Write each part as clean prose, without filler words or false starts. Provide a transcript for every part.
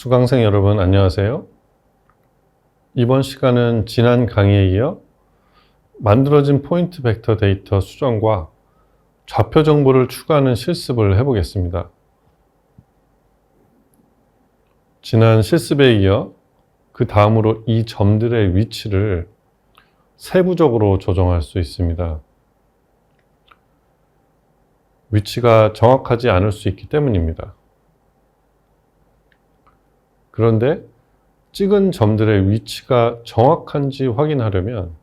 수강생 여러분 안녕하세요. 이번 시간은 지난 강의에 이어 만들어진 포인트 벡터 데이터 수정과 좌표 정보를 추가하는 실습을 해보겠습니다. 지난 실습에 이어 그 다음으로 이 점들의 위치를 세부적으로 조정할 수 있습니다. 위치가 정확하지 않을 수 있기 때문입니다. 그런데 찍은 점들의 위치가 정확한지 확인하려면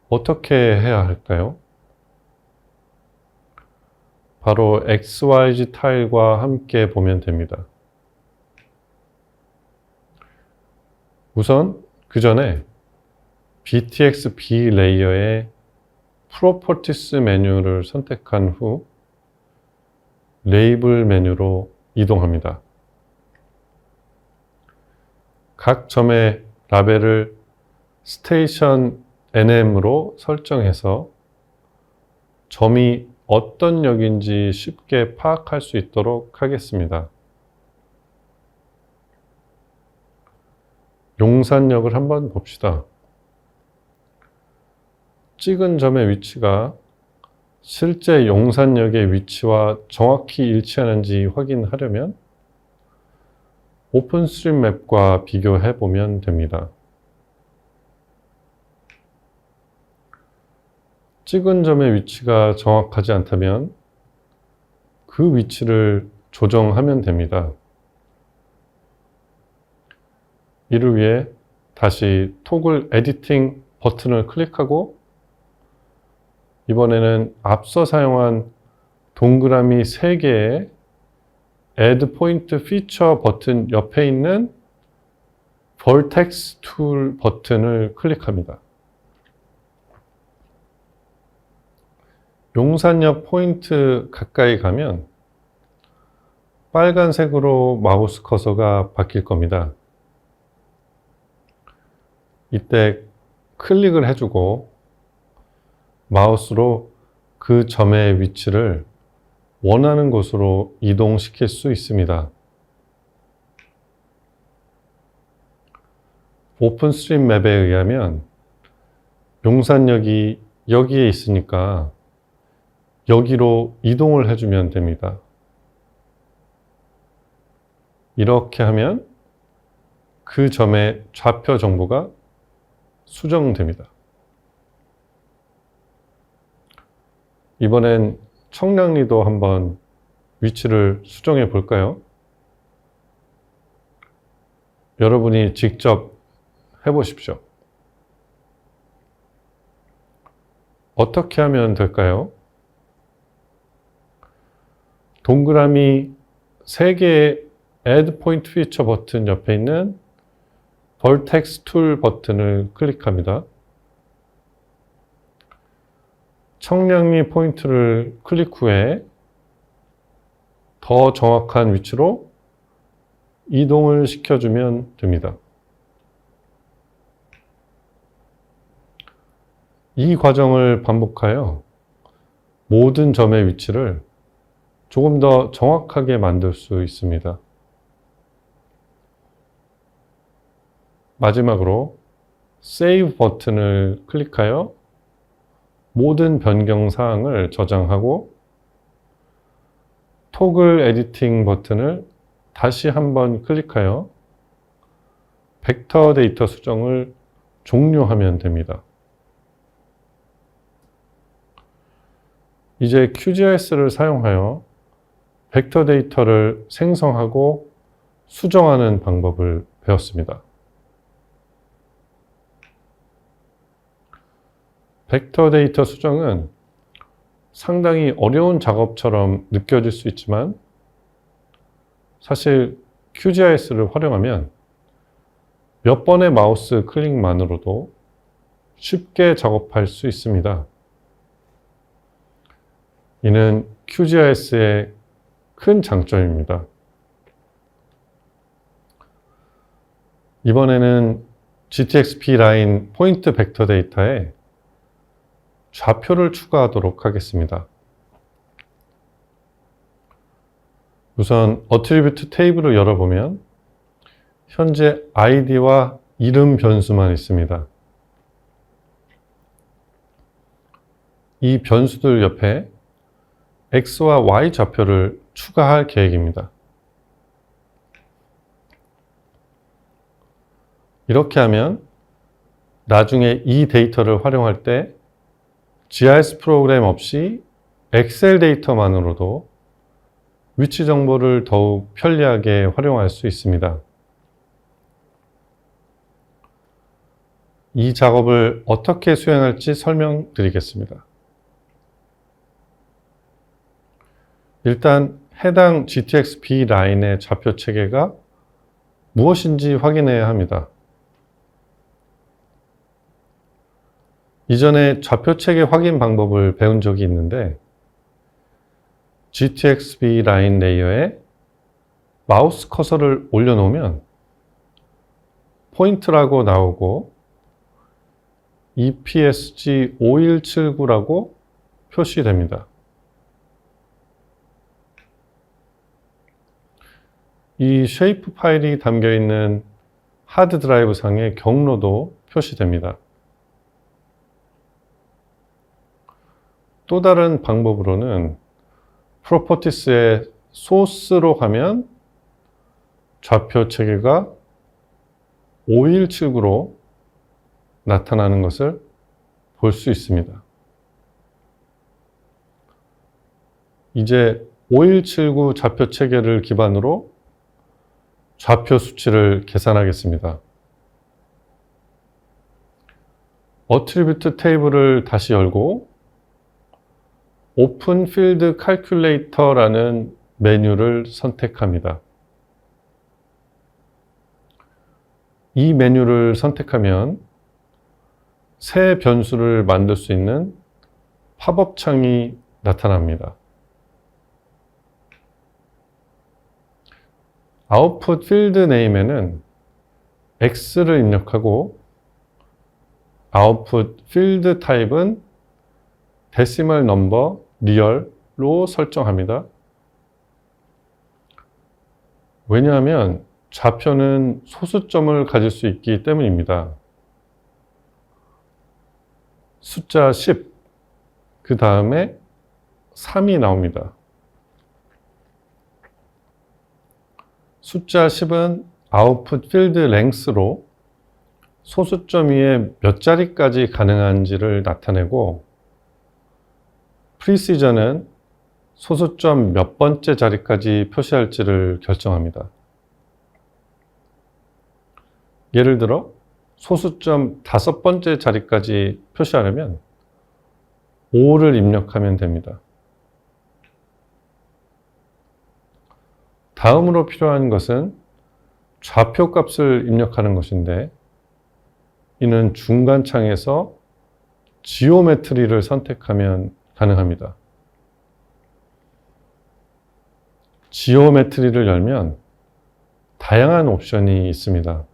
어떻게 해야 할까요? 바로 XYZ 타일과 함께 보면 됩니다. 우선 그 전에 BTX B 레이어의 프로퍼티스 메뉴를 선택한 후 레이블 메뉴로 이동합니다. 각 점의 라벨을 스테이션 NM으로 설정해서 점이 어떤 역인지 쉽게 파악할 수 있도록 하겠습니다. 용산역을 한번 봅시다. 찍은 점의 위치가 실제 용산역의 위치와 정확히 일치하는지 확인하려면 오픈스트림맵과 비교해 보면 됩니다. 찍은 점의 위치가 정확하지 않다면 그 위치를 조정하면 됩니다. 이를 위해 다시 토글 에디팅 버튼을 클릭하고 이번에는 앞서 사용한 동그라미 3개의 Add Point Feature 버튼 옆에 있는 Vertex Tool 버튼을 클릭합니다. 용산역 포인트 가까이 가면 빨간색으로 마우스 커서가 바뀔 겁니다. 이때 클릭을 해주고 마우스로 그 점의 위치를 원하는 곳으로 이동시킬 수 있습니다. 오픈스트림맵에 의하면 용산역이 여기에 있으니까 여기로 이동을 해주면 됩니다. 이렇게 하면 그 점의 좌표 정보가 수정됩니다. 이번엔 청량리도 한번 위치를 수정해 볼까요? 여러분이 직접 해보십시오. 어떻게 하면 될까요? 동그라미 3개의 Add Point Feature 버튼 옆에 있는 Vertex Tool 버튼을 클릭합니다. 청량리 포인트를 클릭 후에 더 정확한 위치로 이동을 시켜주면 됩니다. 이 과정을 반복하여 모든 점의 위치를 조금 더 정확하게 만들 수 있습니다. 마지막으로 Save 버튼을 클릭하여 모든 변경 사항을 저장하고 토글 에디팅 버튼을 다시 한번 클릭하여 벡터 데이터 수정을 종료하면 됩니다. 이제 QGIS를 사용하여 벡터 데이터를 생성하고 수정하는 방법을 배웠습니다. 벡터 데이터 수정은 상당히 어려운 작업처럼 느껴질 수 있지만 사실 QGIS를 활용하면 몇 번의 마우스 클릭만으로도 쉽게 작업할 수 있습니다. 이는 QGIS의 큰 장점입니다. 이번에는 GTX B 라인 포인트 벡터 데이터에 좌표를 추가하도록 하겠습니다. 우선 어트리뷰트 테이블을 열어보면 현재 id와 이름 변수만 있습니다. 이 변수들 옆에 x와 y 좌표를 추가할 계획입니다. 이렇게 하면 나중에 이 데이터를 활용할 때 GIS 프로그램 없이 엑셀 데이터만으로도 위치 정보를 더욱 편리하게 활용할 수 있습니다. 이 작업을 어떻게 수행할지 설명드리겠습니다. 일단 해당 GTX-B 라인의 좌표 체계가 무엇인지 확인해야 합니다. 이전에 좌표 체계 확인 방법을 배운 적이 있는데 GTX-B 라인 레이어에 마우스 커서를 올려놓으면 포인트라고 나오고 EPSG5179라고 표시됩니다. 이 쉐이프 파일이 담겨 있는 하드 드라이브 상의 경로도 표시됩니다. 또 다른 방법으로는 프로퍼티스의 소스로 가면 좌표 체계가 5179로 나타나는 것을 볼 수 있습니다. 이제 5179 좌표 체계를 기반으로 좌표 수치를 계산하겠습니다. 어트리뷰트 테이블을 다시 열고 오픈 필드 칼큘레이터라는 메뉴를 선택합니다. 이 메뉴를 선택하면 새 변수를 만들 수 있는 팝업 창이 나타납니다. 아웃풋 필드 네임에는 X를 입력하고 아웃풋 필드 타입은 데시멀 넘버 리얼로 설정합니다. 왜냐하면 좌표는 소수점을 가질 수 있기 때문입니다. 숫자 10, 그 다음에 3이 나옵니다. 숫자 10은 아웃풋 필드 랭스로 소수점 위에 몇 자리까지 가능한지를 나타내고 프리시전은 소수점 몇 번째 자리까지 표시할지를 결정합니다. 예를 들어 소수점 5번째 자리까지 표시하려면 5를 입력하면 됩니다. 다음으로 필요한 것은 좌표 값을 입력하는 것인데 이는 중간 창에서 지오메트리를 선택하면 가능합니다. 지오메트리를 열면 다양한 옵션이 있습니다.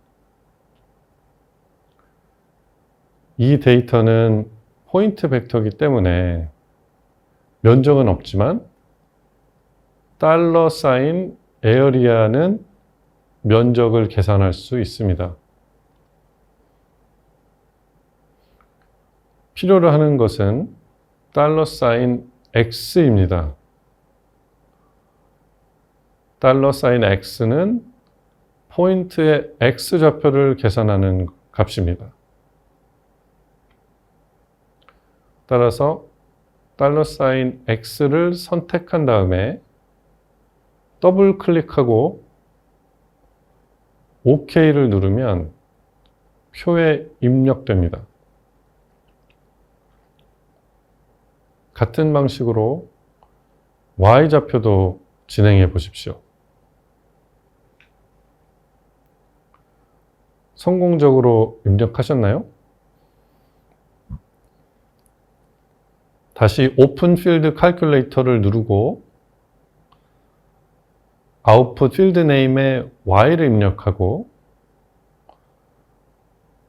이 데이터는 포인트 벡터이기 때문에 면적은 없지만 달러 사인 에어리아는 면적을 계산할 수 있습니다. 필요로 하는 것은 달러 사인 X입니다. 달러 사인 X는 포인트의 X 좌표를 계산하는 값입니다. 따라서 달러 사인 X를 선택한 다음에 더블 클릭하고 OK를 누르면 표에 입력됩니다. 같은 방식으로 Y좌표도 진행해 보십시오. 성공적으로 입력하셨나요? 다시 오픈 필드 칼큘레이터를 누르고 아웃풋 필드 네임에 Y를 입력하고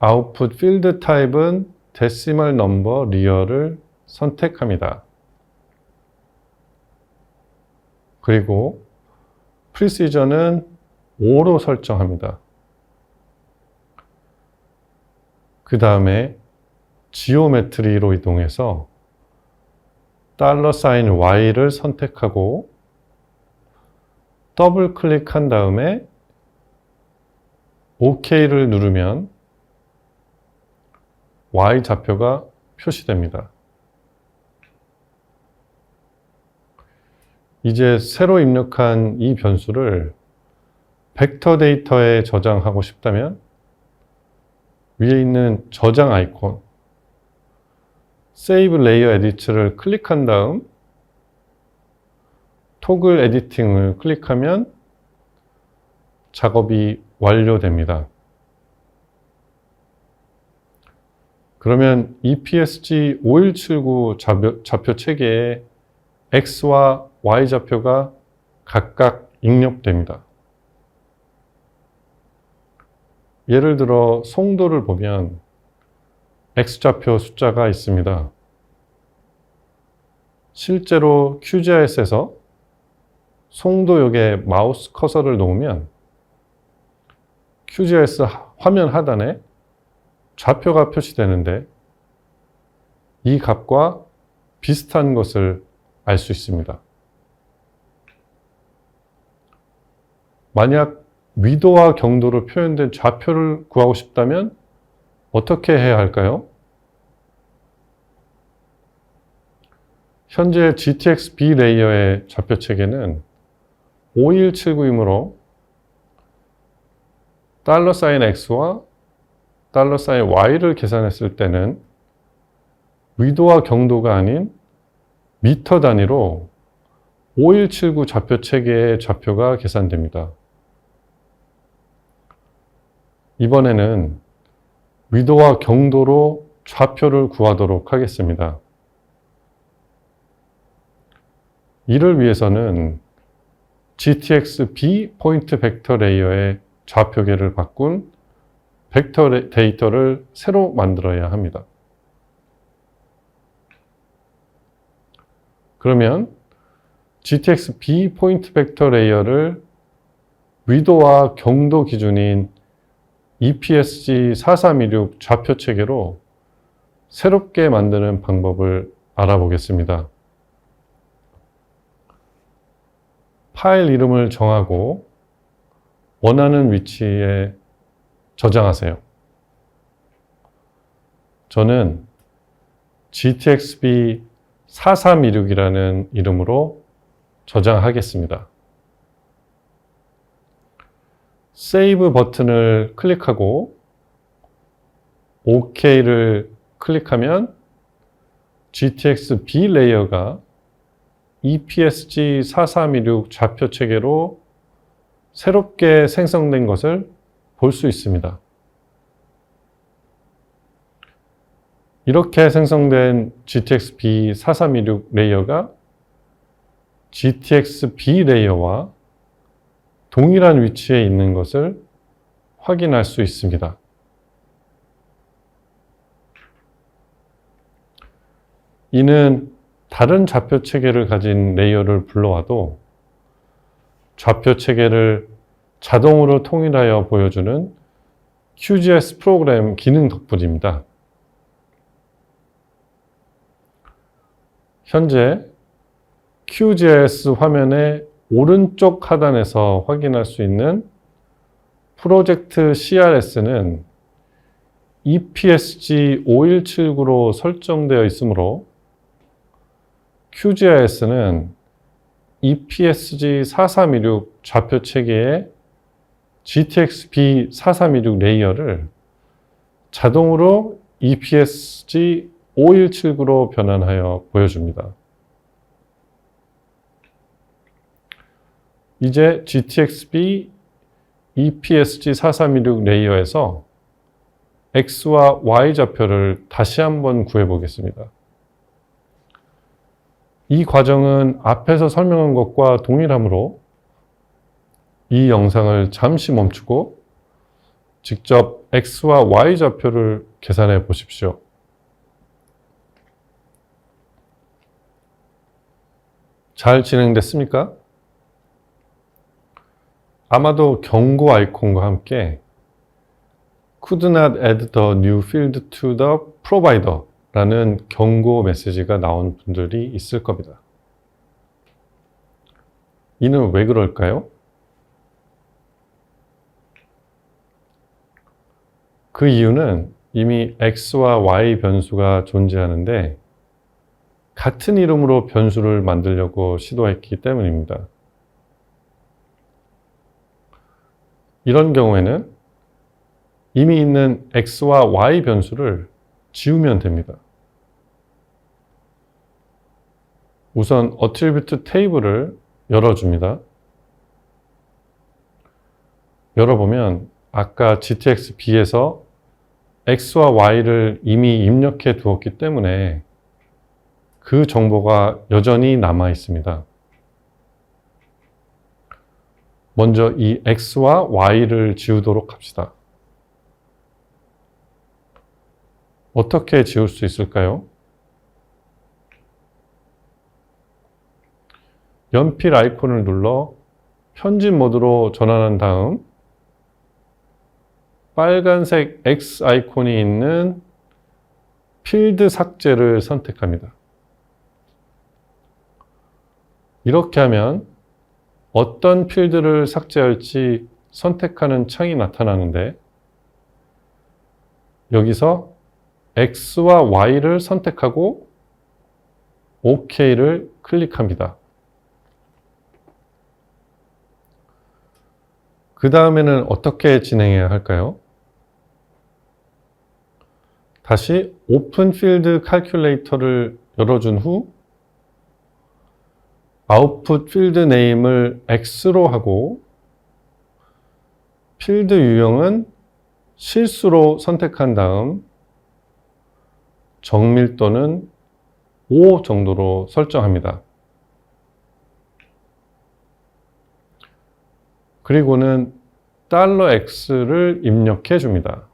아웃풋 필드 타입은 데시멀 넘버 리얼을 선택합니다. 그리고 프리시전은 5로 설정합니다. 그 다음에 지오메트리로 이동해서 $사인 Y를 선택하고 더블 클릭한 다음에 OK를 누르면 Y 좌표가 표시됩니다. 이제 새로 입력한 이 변수를 벡터 데이터에 저장하고 싶다면 위에 있는 저장 아이콘 Save Layer Edit를 클릭한 다음 토글 에디팅을 클릭하면 작업이 완료됩니다. 그러면 EPSG 5179 좌표 체계에 X와 Y 좌표가 각각 입력됩니다. 예를 들어 송도를 보면 X좌표 숫자가 있습니다. 실제로 QGIS에서 송도역에 마우스 커서를 놓으면 QGIS 화면 하단에 좌표가 표시되는데 이 값과 비슷한 것을 알 수 있습니다. 만약 위도와 경도로 표현된 좌표를 구하고 싶다면 어떻게 해야 할까요? 현재 GTX-B 레이어의 좌표 체계는 5179이므로 $사인 X와 $사인 Y를 계산했을 때는 위도와 경도가 아닌 미터 단위로 5179 좌표 체계의 좌표가 계산됩니다. 이번에는 위도와 경도로 좌표를 구하도록 하겠습니다. 이를 위해서는 GTX-B 포인트 벡터 레이어의 좌표계를 바꾼 벡터 데이터를 새로 만들어야 합니다. 그러면 GTX-B 포인트 벡터 레이어를 위도와 경도 기준인 EPSG 4326 좌표 체계로 새롭게 만드는 방법을 알아보겠습니다. 파일 이름을 정하고 원하는 위치에 저장하세요. 저는 GTX-B 4326이라는 이름으로 저장하겠습니다. 세이브 버튼을 클릭하고 OK를 클릭하면 GTX-B 레이어가 EPSG 4326 좌표 체계로 새롭게 생성된 것을 볼 수 있습니다. 이렇게 생성된 GTX-B 4326 레이어가 GTX-B 레이어와 동일한 위치에 있는 것을 확인할 수 있습니다. 이는 다른 좌표 체계를 가진 레이어를 불러와도 좌표 체계를 자동으로 통일하여 보여주는 QGIS 프로그램 기능 덕분입니다. 현재 QGIS 화면의 오른쪽 하단에서 확인할 수 있는 프로젝트 CRS는 EPSG 5179로 설정되어 있으므로 QGIS는 EPSG 4326 좌표 체계의 GTX-B 4326 레이어를 자동으로 EPSG 5179로 변환하여 보여줍니다. 이제 GTX-B EPSG 4326 레이어에서 X와 Y 좌표를 다시 한번 구해 보겠습니다. 이 과정은 앞에서 설명한 것과 동일하므로 이 영상을 잠시 멈추고 직접 X와 Y 좌표를 계산해 보십시오. 잘 진행됐습니까? 아마도 경고 아이콘과 함께 could not add the new field to the provider 라는 경고 메시지가 나온 분들이 있을 겁니다. 이는 왜 그럴까요? 그 이유는 이미 x와 y 변수가 존재하는데 같은 이름으로 변수를 만들려고 시도했기 때문입니다. 이런 경우에는 이미 있는 x와 y 변수를 지우면 됩니다. 우선 attribute 테이블을 열어줍니다. 열어보면 아까 GTX-B에서 x와 y를 이미 입력해 두었기 때문에 그 정보가 여전히 남아 있습니다. 먼저 이 x와 y를 지우도록 합시다. 어떻게 지울 수 있을까요? 연필 아이콘을 눌러 편집 모드로 전환한 다음 빨간색 X 아이콘이 있는 필드 삭제를 선택합니다. 이렇게 하면 어떤 필드를 삭제할지 선택하는 창이 나타나는데 여기서 X와 Y를 선택하고 OK를 클릭합니다. 그 다음에는 어떻게 진행해야 할까요? 다시 오픈 필드 칼큘레이터를 열어준 후 아웃풋 필드 네임을 X로 하고 필드 유형은 실수로 선택한 다음 정밀도는 5 정도로 설정합니다. 그리고는 $X를 입력해 줍니다.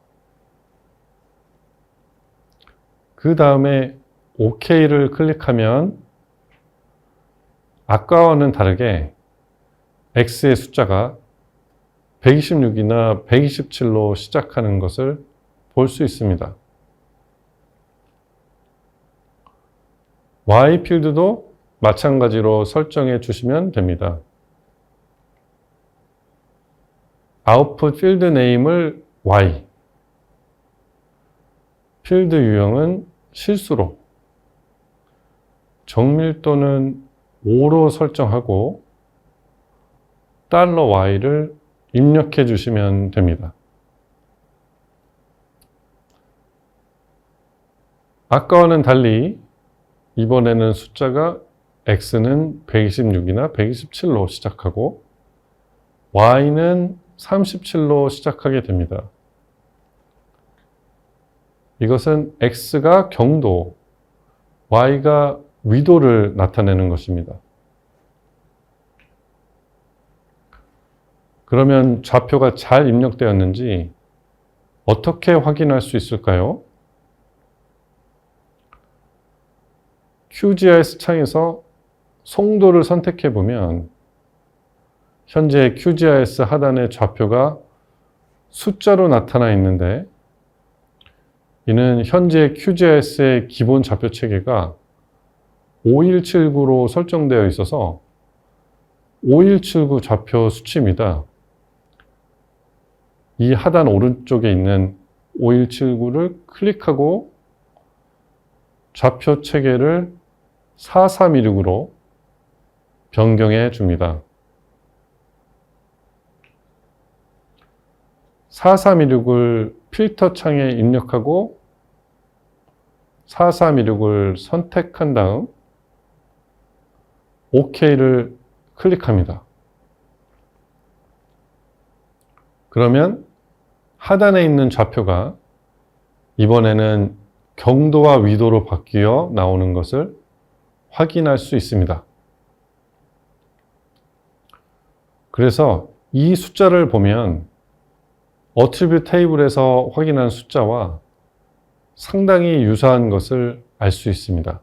그 다음에 OK를 클릭하면 아까와는 다르게 X의 숫자가 126이나 127로 시작하는 것을 볼 수 있습니다. Y 필드도 마찬가지로 설정해 주시면 됩니다. 아웃풋 필드 네임을 Y, 필드 유형은 실수로, 정밀도는 5로 설정하고 $Y를 입력해 주시면 됩니다. 아까와는 달리 이번에는 숫자가 X는 126이나 127로 시작하고 Y는 37로 시작하게 됩니다. 이것은 X가 경도, Y가 위도를 나타내는 것입니다. 그러면 좌표가 잘 입력되었는지 어떻게 확인할 수 있을까요? QGIS 창에서 송도를 선택해 보면 현재 QGIS 하단의 좌표가 숫자로 나타나 있는데 이는 현재 QGIS의 기본 좌표 체계가 5179로 설정되어 있어서 5179 좌표 수치입니다. 이 하단 오른쪽에 있는 5179를 클릭하고 좌표 체계를 4326으로 변경해 줍니다. 4326을 필터 창에 입력하고 4326을 선택한 다음 OK를 클릭합니다. 그러면 하단에 있는 좌표가 이번에는 경도와 위도로 바뀌어 나오는 것을 확인할 수 있습니다. 그래서 이 숫자를 보면 어트리뷰트 테이블에서 확인한 숫자와 상당히 유사한 것을 알 수 있습니다.